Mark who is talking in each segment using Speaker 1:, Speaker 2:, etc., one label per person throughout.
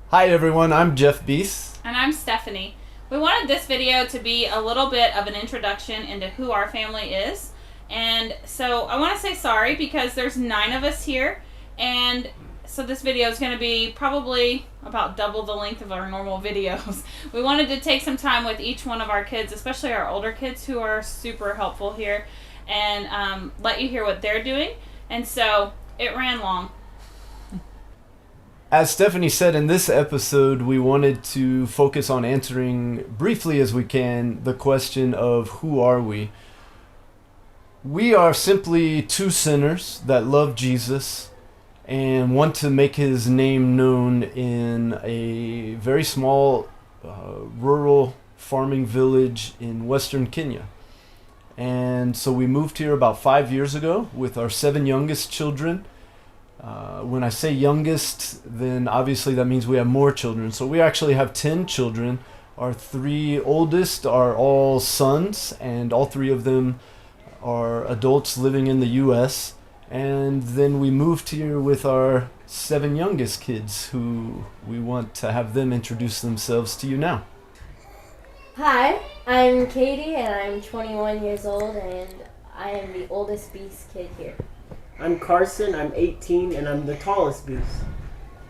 Speaker 1: Hi everyone, I'm Jeff Beese.
Speaker 2: And I'm Stephanie. We wanted this video to be a little bit of an introduction into who our family is. And so I want to say sorry because there's 9 of us here. And so this video is going to be probably about double the length of our normal videos. We wanted to take some time with each one of our kids, especially our older kids who are super helpful here, and let you hear what they're doing. And so it ran long.
Speaker 1: As Stephanie said, in this episode, we wanted to focus on answering briefly as we can the question of who are we? We are simply 2 sinners that love Jesus and want to make his name known in a very small rural farming village in western Kenya. And so we moved here about 5 years ago with our 7 youngest children. When I say youngest, then obviously that means we have more children. So we actually have 10 children. Our 3 oldest are all sons, and all 3 of them are adults living in the U.S. And then we moved here with our 7 youngest kids, who we want to have them introduce themselves to you now.
Speaker 3: Hi, I'm Katie, and I'm 21 years old, and I am the oldest Beast kid here.
Speaker 4: I'm Carson, I'm 18, and I'm the tallest Beast.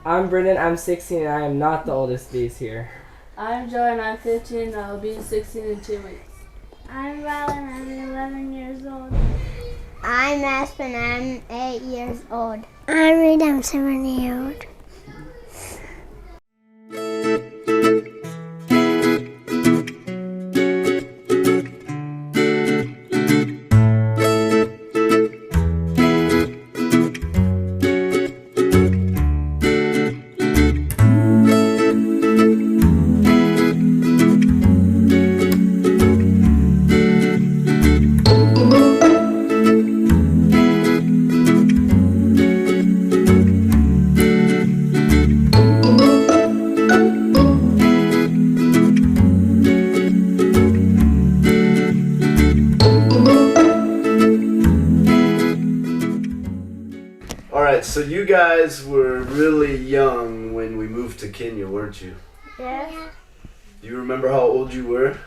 Speaker 5: I'm Brendan, I'm 16, and I am not the oldest Beast here.
Speaker 6: I'm Jordan, I'm 15, and I'll be 16 in 2 weeks.
Speaker 7: I'm Rylan, I'm 11 years old. I'm Aspen, I'm 8 years old. I'm Reed, I'm 7 years old.
Speaker 1: So you guys were really young when we moved to Kenya, weren't you?
Speaker 7: Yeah.
Speaker 1: Do you remember how old you were?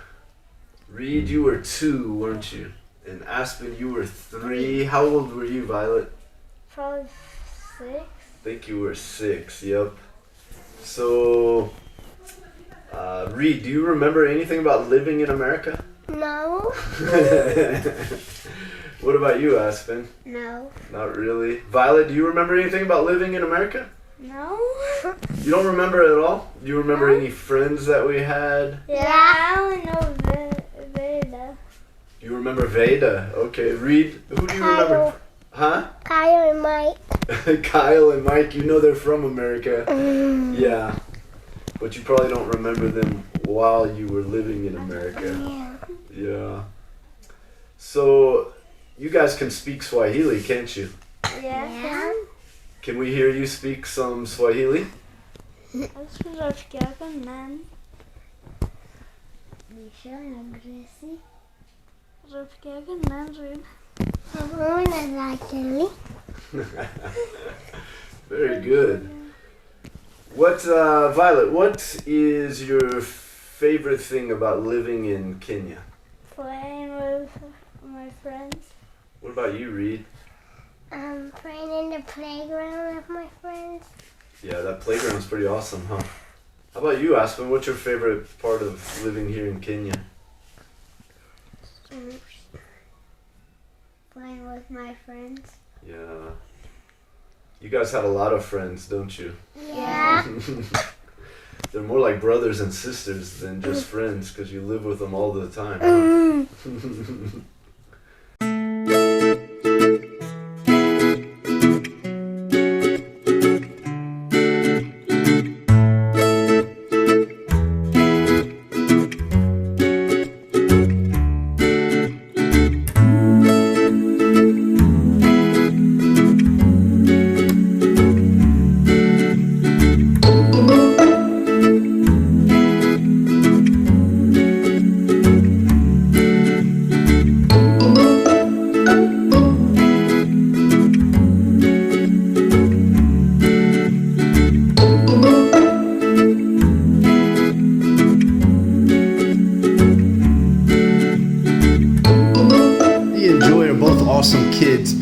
Speaker 1: Reed, you were 2, weren't you? And Aspen, you were 3. How old were you, Violet?
Speaker 7: Probably 6.
Speaker 1: I think you were 6, yep. So, Reed, do you remember anything about living in America?
Speaker 7: No.
Speaker 1: What about you, Aspen?
Speaker 7: No.
Speaker 1: Not really. Violet, do you remember anything about living in America?
Speaker 7: No.
Speaker 1: You don't remember it at all? Do you remember any friends that we had?
Speaker 7: Yeah, I only know Veda.
Speaker 1: You remember Veda? Okay, Reed, who do you remember? Huh?
Speaker 7: Kyle and Mike.
Speaker 1: Kyle and Mike, you know they're from America. Yeah. But you probably don't remember them while you were living in America. Yeah. So, you guys can speak Swahili, can't you?
Speaker 7: Yeah.
Speaker 1: Can we hear you speak some Swahili? Very good. What, Violet, what is your favorite thing about living in Kenya?
Speaker 7: Playing with my friends.
Speaker 1: What about you, Reed?
Speaker 7: Playing in the playground with my friends.
Speaker 1: Yeah, that playground's pretty awesome, huh? How about you, Aspen? What's your favorite part of living here in Kenya?
Speaker 7: Playing with my friends.
Speaker 1: Yeah. You guys have a lot of friends, don't you?
Speaker 7: Yeah.
Speaker 1: They're more like brothers and sisters than just friends, because you live with them all the time, huh?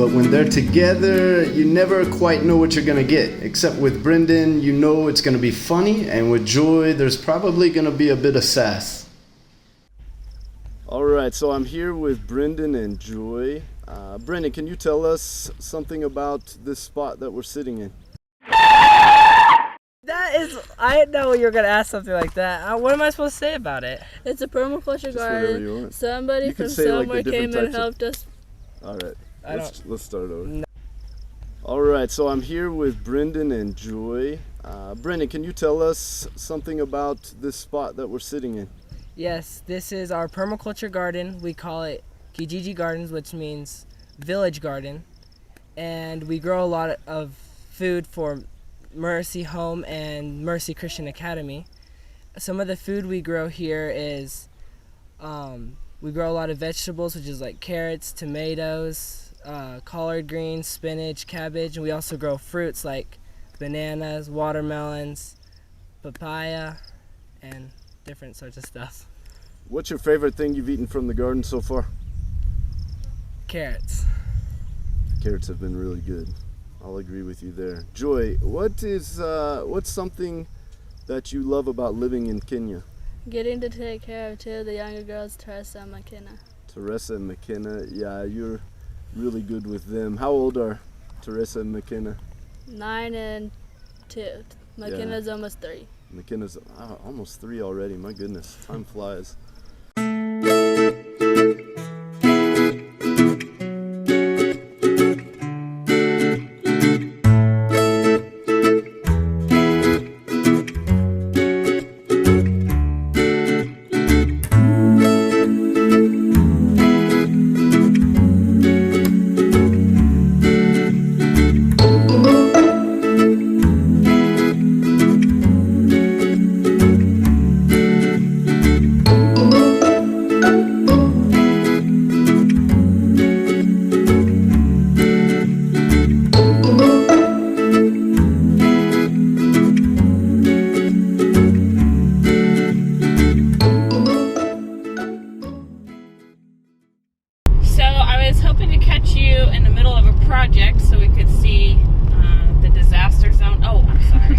Speaker 1: but when they're together, you never quite know what you're gonna get. Except with Brendan, you know it's gonna be funny, and with Joy, there's probably gonna be a bit of sass. All right, so I'm here with Brendan and Joy. Brendan, can you tell us something about this spot that we're sitting in?
Speaker 5: I know you're gonna ask something like that. What am I supposed to say about it?
Speaker 6: It's a permaculture garden. Somebody from somewhere came and helped us.
Speaker 1: All right, let's start over. No. All right, so I'm here with Brendan and Joy. Brendan, can you tell us something about this spot that we're sitting in?
Speaker 5: Yes, this is our permaculture garden. We call it Kijiji Gardens, which means village garden. And we grow a lot of food for Mercy Home and Mercy Christian Academy. Some of the food we grow here is, we grow a lot of vegetables, which is like carrots, tomatoes, collard greens, spinach, cabbage, and we also grow fruits like bananas, watermelons, papaya, and different sorts of stuff.
Speaker 1: What's your favorite thing you've eaten from the garden so far?
Speaker 5: Carrots.
Speaker 1: Carrots have been really good. I'll agree with you there. Joy, what's something that you love about living in Kenya?
Speaker 6: Getting to take care of two of the younger girls, Teresa and McKenna.
Speaker 1: Teresa and McKenna, yeah, you're really good with them. How old are Teresa and McKenna?
Speaker 6: 9 and 2. McKenna's almost 3.
Speaker 1: McKenna's almost 3 already. My goodness, time flies.
Speaker 2: So we could see the disaster zone. Oh, I'm sorry.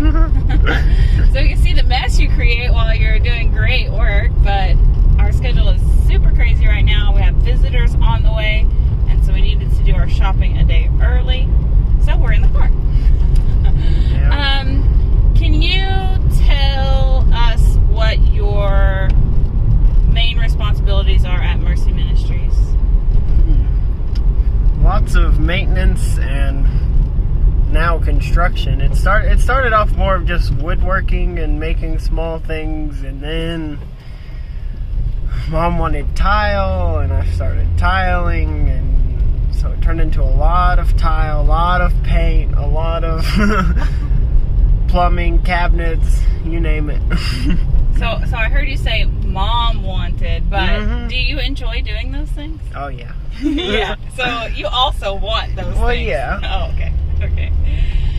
Speaker 2: So we can see the mess you create while you're doing great work, but our schedule is super crazy right now. We have visitors on the way, and so we needed to do our shopping a day early. So we're in the car.
Speaker 5: Yeah.
Speaker 2: Can you tell us what your main responsibilities are at Mercy Ministries?
Speaker 8: Lots of maintenance and now construction. It started off more of just woodworking and making small things, and then Mom wanted tile and I started tiling, and so it turned into a lot of tile, a lot of paint, a lot of plumbing, cabinets, you name it.
Speaker 2: So I heard you say Mom wanted, but do you enjoy doing those things?
Speaker 8: Oh yeah.
Speaker 2: Yeah. So you also want those things.
Speaker 8: Well, yeah.
Speaker 2: Oh, okay. Okay.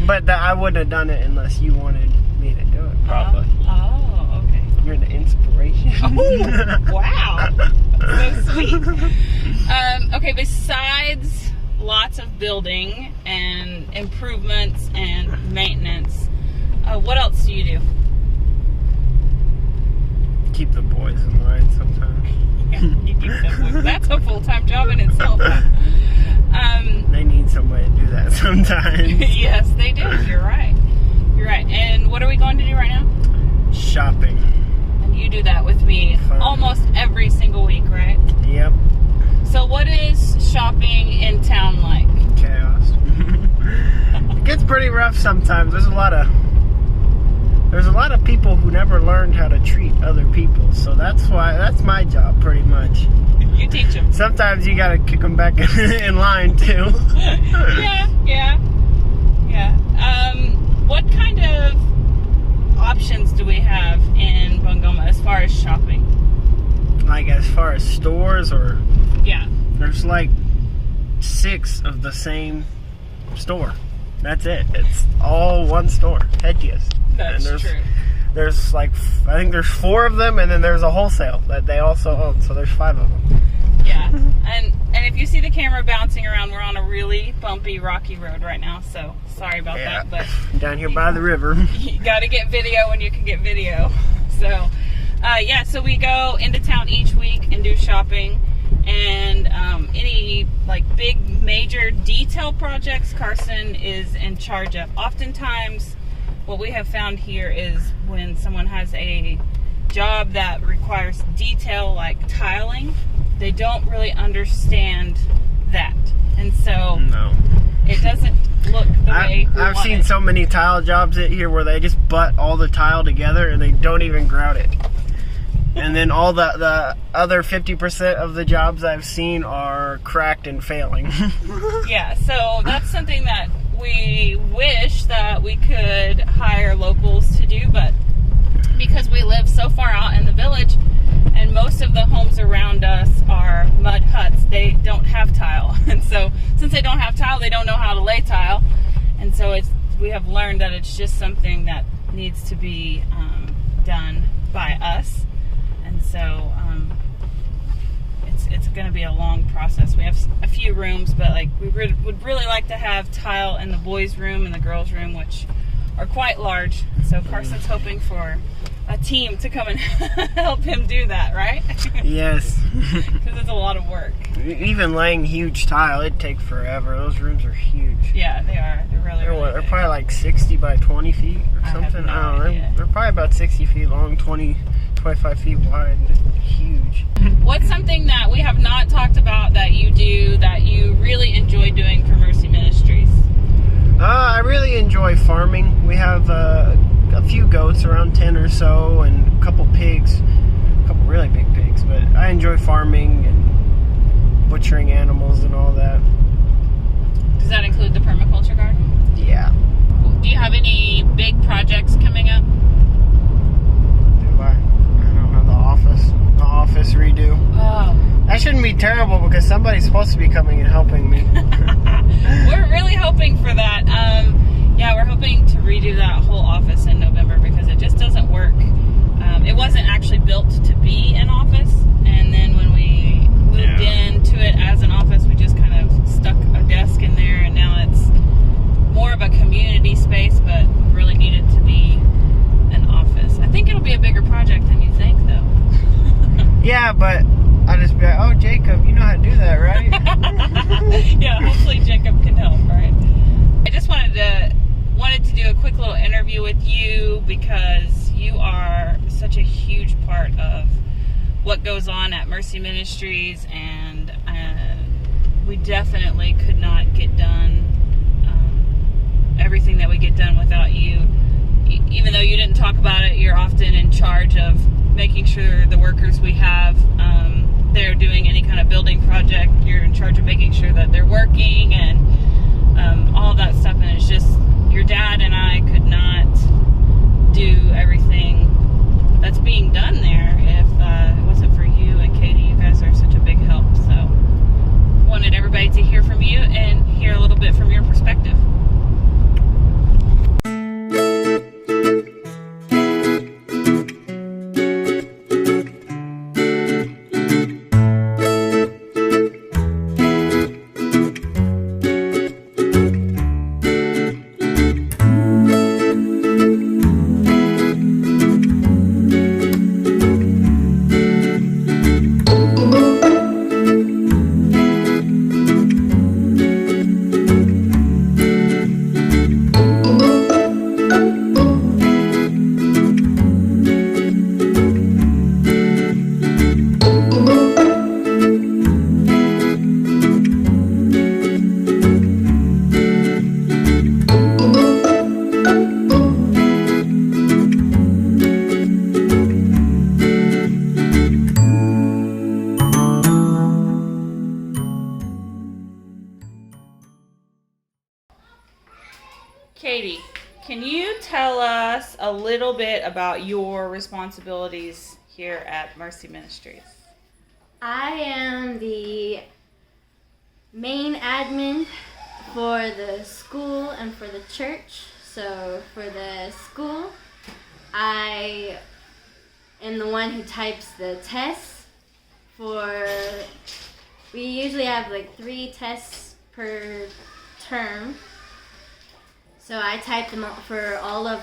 Speaker 8: But I wouldn't have done it unless you wanted me to do it, probably.
Speaker 2: Oh, okay.
Speaker 8: You're the inspiration.
Speaker 2: Oh, wow. So sweet. Okay, besides lots of building and improvements and maintenance, what else do you do?
Speaker 8: Keep the boys in line sometimes.
Speaker 2: Yeah, you keep them. That's a full-time job in itself.
Speaker 8: They need somebody to do that sometimes.
Speaker 2: Yes, they do. You're right. You're right. And what are we going to do right now?
Speaker 8: Shopping.
Speaker 2: And you do that with me almost every single week, right?
Speaker 8: Yep.
Speaker 2: So what is shopping in town like?
Speaker 8: Chaos. It gets pretty rough sometimes. There's a lot of people who never learned how to treat other people. So that's my job pretty much.
Speaker 2: You teach them.
Speaker 8: Sometimes you gotta kick them back in line too.
Speaker 2: Yeah. What kind of options do we have in Bungoma as far as shopping?
Speaker 8: Like as far as stores, or
Speaker 2: yeah,
Speaker 8: there's like 6 of the same store. That's it. It's all one store. Headiest.
Speaker 2: That's true.
Speaker 8: There's like, I think there's 4 of them, and then there's a wholesale that they also own. So there's 5 of them.
Speaker 2: Yeah, and if you see the camera bouncing around, we're on a really bumpy, rocky road right now, so sorry about that. But
Speaker 8: down here by the river.
Speaker 2: You got to get video when you can get video. So, so we go into town each week and do shopping, and any like big major detail projects Carson is in charge of. Oftentimes what we have found here is when someone has a job that requires detail like tiling, they don't really understand that, and so it doesn't look the way we
Speaker 8: I've
Speaker 2: want
Speaker 8: seen
Speaker 2: it.
Speaker 8: so many tile jobs here where they just butt all the tile together and they don't even grout it. And then all the other 50% of the jobs I've seen are cracked and failing.
Speaker 2: Yeah, so that's something that we wish that we could hire locals to do, but because we live so far out in the village and most of the homes around us are mud huts, they don't have tile. And so since they don't have tile, they don't know how to lay tile. And so we have learned that it's just something that needs to be done by us. And so it's going to be a long process. We have a few rooms, but like we would really like to have tile in the boys' room and the girls' room, which are quite large. So Carson's hoping for a team to come and help him do that, right?
Speaker 8: Yes.
Speaker 2: Because it's a lot of work.
Speaker 8: Even laying huge tile, it'd take forever. Those rooms are huge.
Speaker 2: Yeah, they are. They're really,
Speaker 8: They're probably like 60 by 20 feet or something. I don't know. They're probably about 60 feet long, 25 feet wide. Huge.
Speaker 2: What's something that we have not talked about that you do that you really enjoy doing for Mercy Ministries?
Speaker 8: I really enjoy farming. We have a few goats, around 10 or so, and a couple pigs. A couple really big pigs. But I enjoy farming and butchering animals and all that.
Speaker 2: Does that include the permaculture garden?
Speaker 8: Yeah.
Speaker 2: Do you have any big projects coming up?
Speaker 8: Do I? I don't know, the office redo.
Speaker 2: Oh.
Speaker 8: That shouldn't be terrible because somebody's supposed to be coming and helping me.
Speaker 2: We're really hoping for that. We're hoping to redo that whole office in November because it just doesn't work. It wasn't actually built to be an office, and then when we moved into it as an office, we just kind of stuck a desk in there, and now it's more of a community space, but we really need it to be an office. I think it'll be a bigger project than you think, though.
Speaker 8: Yeah, but I'll just be like, oh, Jacob, you know how to do that, right?
Speaker 2: Yeah, hopefully Jacob can help, right? I just wanted to do a quick little interview with you because you are such a huge part of what goes on at Mercy Ministries, and we definitely could not get done everything that we get done without you. Even though you didn't talk about it, you're often in charge of making sure the workers we have, they're doing any kind of building project. You're in charge of making sure that they're working and all of that stuff. And it's just, your dad and I could not do everything that's being done there if it wasn't for you and Katie. You guys are such a big help. So wanted everybody to hear from you and hear a little bit from your perspective. Katie, can you tell us a little bit about your responsibilities here at Mercy Ministries?
Speaker 3: I am the main admin for the school and for the church. So for the school, I am the one who types the tests. We we usually have like 3 tests per term. So I type them up for all of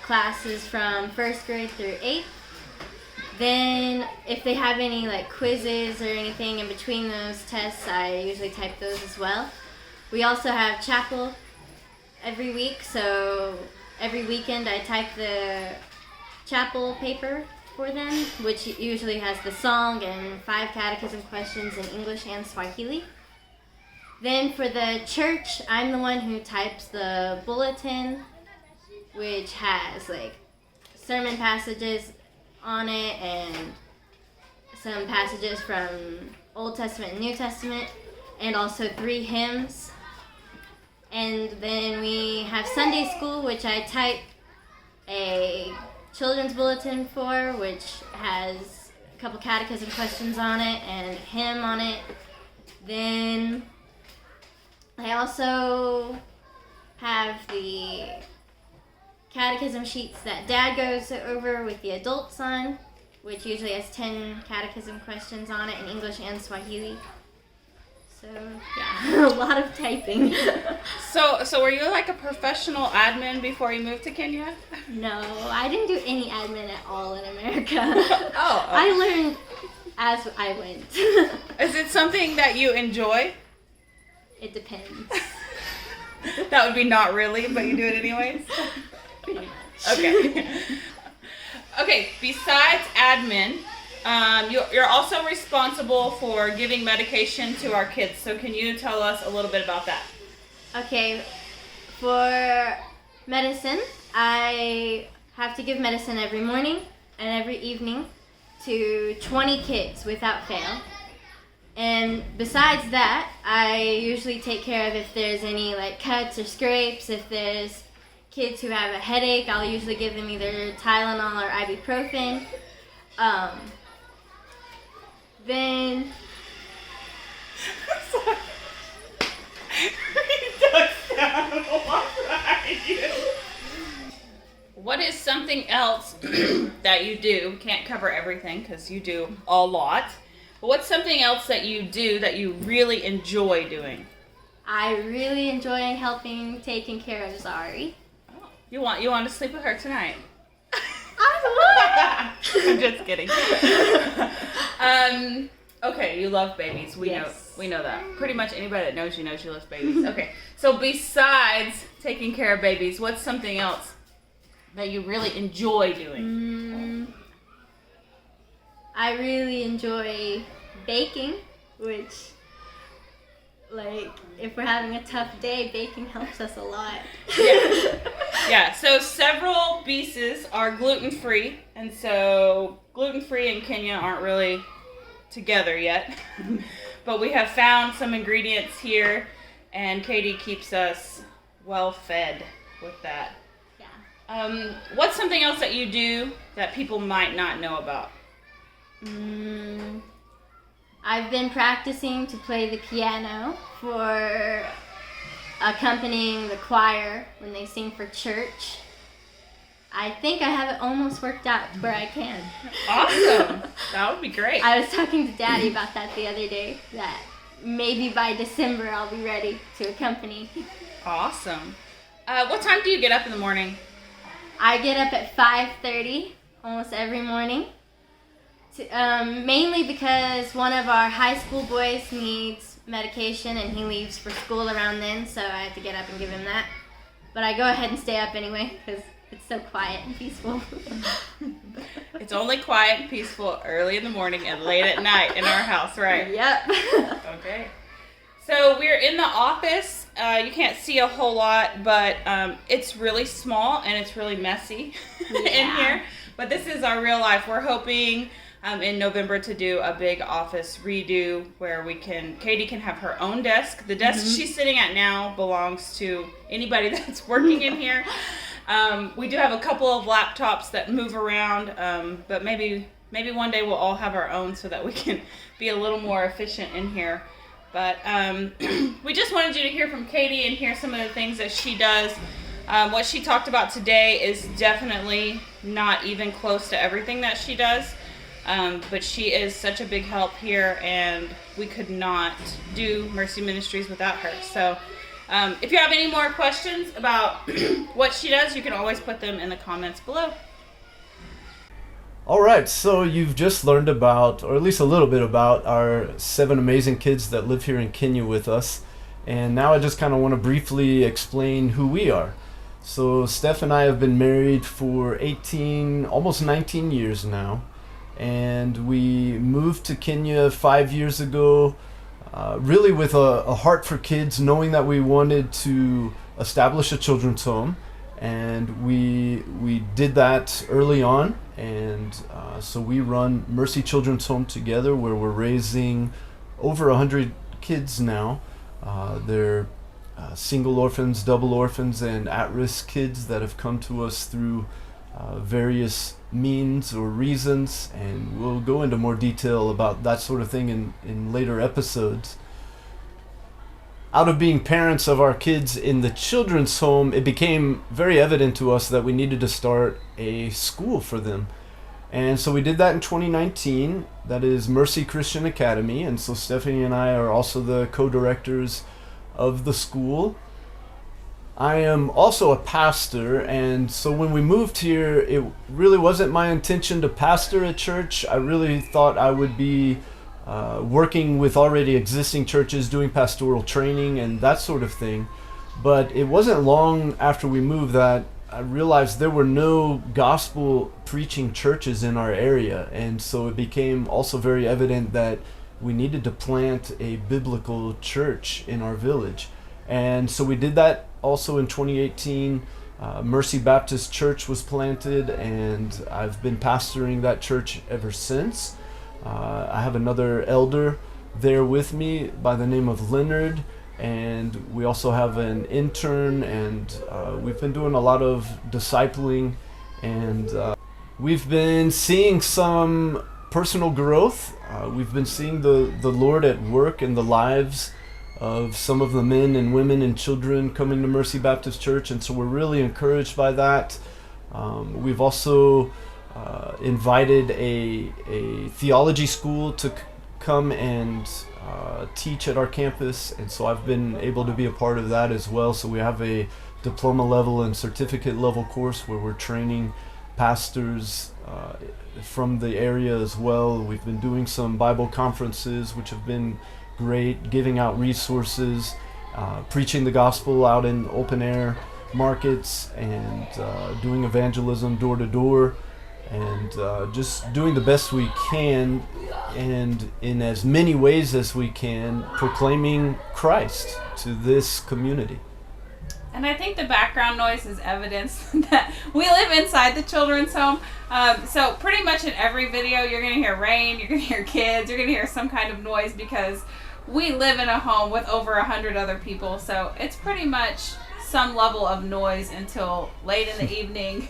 Speaker 3: classes from 1st grade through 8th. Then if they have any like quizzes or anything in between those tests, I usually type those as well. We also have chapel every week, so every weekend I type the chapel paper for them, which usually has the song and 5 catechism questions in English and Swahili. Then for the church, I'm the one who types the bulletin, which has like sermon passages on it and some passages from Old Testament and New Testament, and also 3 hymns. And then we have Sunday school, which I type a children's bulletin for, which has a couple catechism questions on it and a hymn on it. Then I also have the catechism sheets that Dad goes over with the adults on, which usually has 10 catechism questions on it in English and Swahili. So, yeah, a lot of typing.
Speaker 2: So were you like a professional admin before you moved to Kenya?
Speaker 3: No, I didn't do any admin at all in America.
Speaker 2: Oh.
Speaker 3: I learned as I went.
Speaker 2: Is it something that you enjoy?
Speaker 3: It depends.
Speaker 2: That would be not really, but you do it anyways?
Speaker 3: Pretty much.
Speaker 2: Okay. Okay, besides admin, you're also responsible for giving medication to our kids. So can you tell us a little bit about that?
Speaker 3: Okay, for medicine, I have to give medicine every morning and every evening to 20 kids without fail. And besides that, I usually take care of if there's any like cuts or scrapes. If there's kids who have a headache, I'll usually give them either Tylenol or ibuprofen. Then
Speaker 2: what is something else that you do? We can't cover everything because you do a lot. But what's something else that you do that you really enjoy doing?
Speaker 3: I really enjoy helping taking care of Zari.
Speaker 2: Oh, you want to sleep with her tonight?
Speaker 3: I
Speaker 2: I'm just kidding. Okay, you love babies. We know that. Pretty much anybody that knows you knows you love babies. Okay, so besides taking care of babies, what's something else that you really enjoy doing?
Speaker 3: I really enjoy baking, which, like, if we're having a tough day, baking helps us a lot.
Speaker 2: Yeah, so several pieces are gluten-free, and so gluten-free and Kenya aren't really together yet. But we have found some ingredients here, and Katie keeps us well fed with that.
Speaker 3: Yeah.
Speaker 2: What's something else that you do that people might not know about?
Speaker 3: I've been practicing to play the piano for accompanying the choir when they sing for church. I think I have it almost worked out where I can.
Speaker 2: Awesome. That would be great.
Speaker 3: I was talking to Daddy about that the other day, that maybe by December I'll be ready to accompany.
Speaker 2: Awesome. What time do you get up in the morning?
Speaker 3: I get up at 5:30 almost every morning. Mainly because one of our high school boys needs medication and he leaves for school around then, so I have to get up and give him that. But I go ahead and stay up anyway because it's so quiet and peaceful.
Speaker 2: It's only quiet and peaceful early in the morning and late at night in our house, right?
Speaker 3: Yep.
Speaker 2: Okay. So we're in the office. You can't see a whole lot, but it's really small and it's really messy in here. But this is our real life. We're hoping in November to do a big office redo where Katie can have her own desk. The desk she's sitting at now belongs to anybody that's working in here. We do have a couple of laptops that move around, but maybe one day we'll all have our own so that we can be a little more efficient in here. But we just wanted you to hear from Katie and hear some of the things that she does. What she talked about today is definitely not even close to everything that she does. But she is such a big help here, and we could not do Mercy Ministries without her. So if you have any more questions about what she does, you can always put them in the comments below.
Speaker 1: All right, so you've just learned about, or at least a little bit about, our 7 amazing kids that live here in Kenya with us. And now I just kind of want to briefly explain who we are. So Steph and I have been married for 18, almost 19 years now. And we moved to Kenya 5 years ago, really with a heart for kids, knowing that we wanted to establish a children's home. And we did that early on, and so we run Mercy Children's Home together, where we're raising over 100 kids now. They're single orphans, double orphans, and at-risk kids that have come to us through various means or reasons, and we'll go into more detail about that sort of thing in later episodes. Out of being parents of our kids in the children's home, it became very evident to us that we needed to start a school for them. And so we did that in 2019. That is Mercy Christian Academy. And so Stephanie and I are also the co-directors of the school. I am also a pastor, and so when we moved here, it really wasn't my intention to pastor a church. I really thought I would be working with already existing churches, doing pastoral training and that sort of thing. But it wasn't long after we moved that I realized there were no gospel preaching churches in our area. And so it became also very evident that we needed to plant a biblical church in our village. And so we did that also in 2018. Mercy Baptist Church was planted, and I've been pastoring that church ever since. I have another elder there with me by the name of Leonard, and we also have an intern, and we've been doing a lot of discipling, and we've been seeing some personal growth. We've been seeing the Lord at work in the lives of some of the men and women and children coming to Mercy Baptist Church, and so we're really encouraged by that. We've also invited a theology school to come and teach at our campus, and so I've been able to be a part of that as well. So we have a diploma level and certificate level course where we're training pastors from the area as well. We've been doing some Bible conferences, which have been great, giving out resources, preaching the gospel out in open air markets, and doing evangelism door to door, and just doing the best we can, and in as many ways as we can, proclaiming Christ to this community.
Speaker 2: And I think the background noise is evidence that we live inside the children's home. So pretty much in every video, you're going to hear rain, you're going to hear kids, you're going to hear some kind of noise, because we live in a home with over 100 other people. So it's pretty much some level of noise until late in the evening.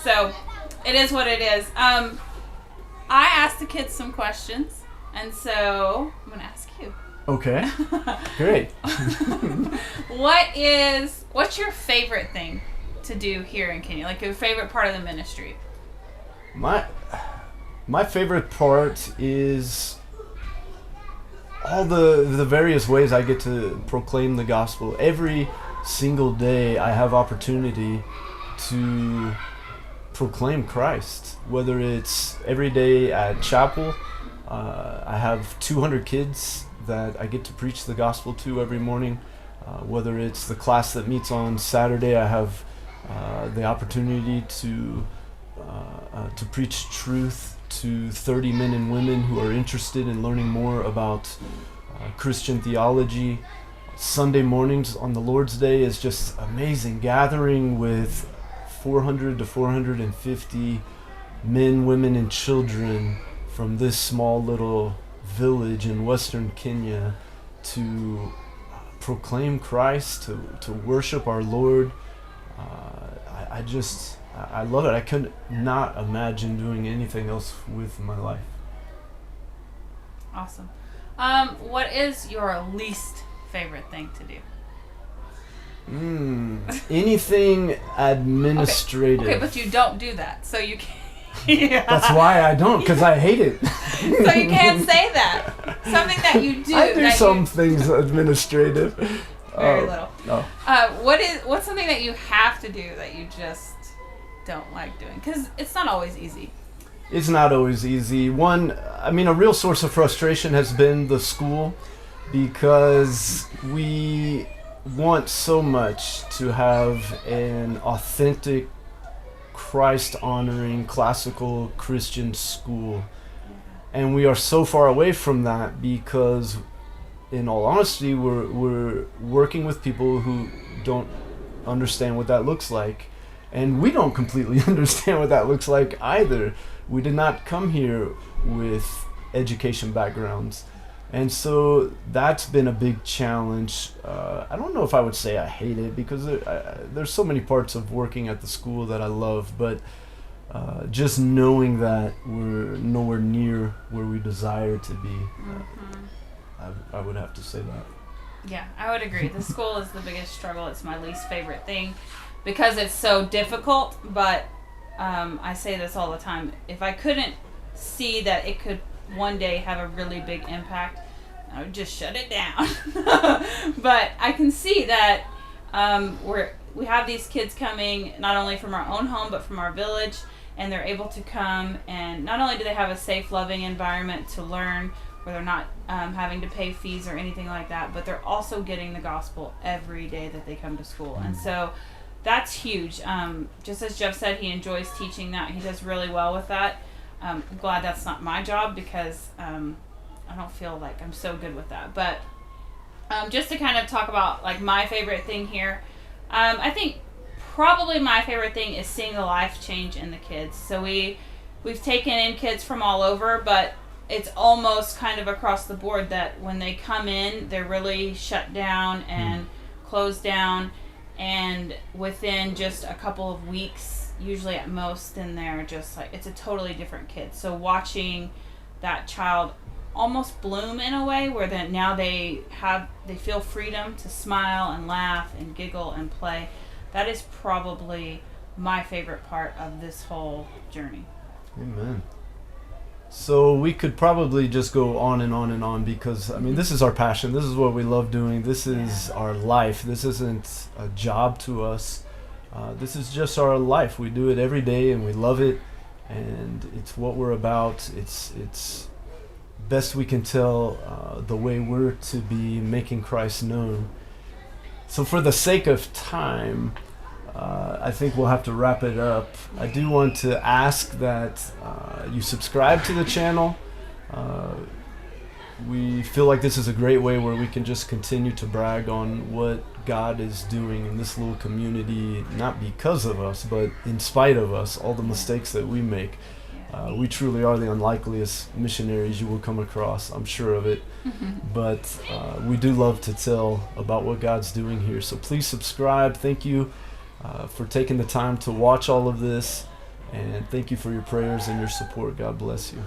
Speaker 2: So it is what it is. I asked the kids some questions, and so I'm going to ask you.
Speaker 1: Okay, great.
Speaker 2: What's your favorite thing to do here in Kenya? Like your favorite part of the ministry?
Speaker 1: My favorite part is all the various ways I get to proclaim the gospel. Every single day I have opportunity to proclaim Christ, whether it's every day at chapel. I have 200 kids that I get to preach the gospel to every morning. Whether it's the class that meets on Saturday, I have the opportunity to preach truth to 30 men and women who are interested in learning more about Christian theology. Sunday mornings on the Lord's Day is just amazing, gathering with 400 to 450 men, women, and children from this small little village in western Kenya to proclaim Christ, to worship our Lord. I love it. I could not imagine doing anything else with my life.
Speaker 2: Awesome. What is your least favorite thing to do?
Speaker 1: Anything administrative.
Speaker 2: Okay, but you don't do that, so you Yeah.
Speaker 1: That's why I don't, because I hate it.
Speaker 2: So you can't say that. Something that you do.
Speaker 1: I do
Speaker 2: that
Speaker 1: some things administrative.
Speaker 2: Very little.
Speaker 1: No.
Speaker 2: What's something that you have to do that you just don't like doing? Because it's not always easy.
Speaker 1: It's not always easy. A real source of frustration has been the school, because we want so much to have an authentic, Christ-honoring, classical Christian school. And we are so far away from that because, in all honesty, we're working with people who don't understand what that looks like. And we don't completely understand what that looks like either. We did not come here with education backgrounds. And so that's been a big challenge. I don't know if I would say I hate it, because there's so many parts of working at the school that I love, but just knowing that we're nowhere near where we desire to be, I would have to say that.
Speaker 2: Yeah, I would agree. The school is the biggest struggle. It's my least favorite thing because it's so difficult, but I say this all the time. If I couldn't see that it could one day have a really big impact, I would just shut it down. But I can see that we have these kids coming not only from our own home but from our village, and they're able to come, and not only do they have a safe, loving environment to learn where they're not having to pay fees or anything like that, but they're also getting the gospel every day that they come to school. And so that's huge. Just as Jeff said, he enjoys teaching that. He does really well with that. I'm glad that's not my job, because I don't feel like I'm so good with that. But just to kind of talk about like my favorite thing here, I think probably my favorite thing is seeing the life change in the kids. So we've taken in kids from all over, but it's almost kind of across the board that when they come in, they're really shut down and closed down, and within just a couple of weeks, usually at most, then they're just like, it's a totally different kid. So watching that child almost bloom in a way where then now they feel freedom to smile and laugh and giggle and play, that is probably my favorite part of this whole journey.
Speaker 1: Amen. So we could probably just go on and on and on, because this is our passion. This is what we love doing. This is our life. This isn't a job to us. This is just our life. We do it every day and we love it, and it's what we're about. It's best we can tell the way we're to be making Christ known. So for the sake of time, I think we'll have to wrap it up. I do want to ask that you subscribe to the channel. We feel like this is a great way where we can just continue to brag on what God is doing in this little community, not because of us, but in spite of us, all the mistakes that we make. We truly are the unlikeliest missionaries you will come across, I'm sure of it. But we do love to tell about what God's doing here. So please subscribe. Thank you for taking the time to watch all of this. And thank you for your prayers and your support. God bless you.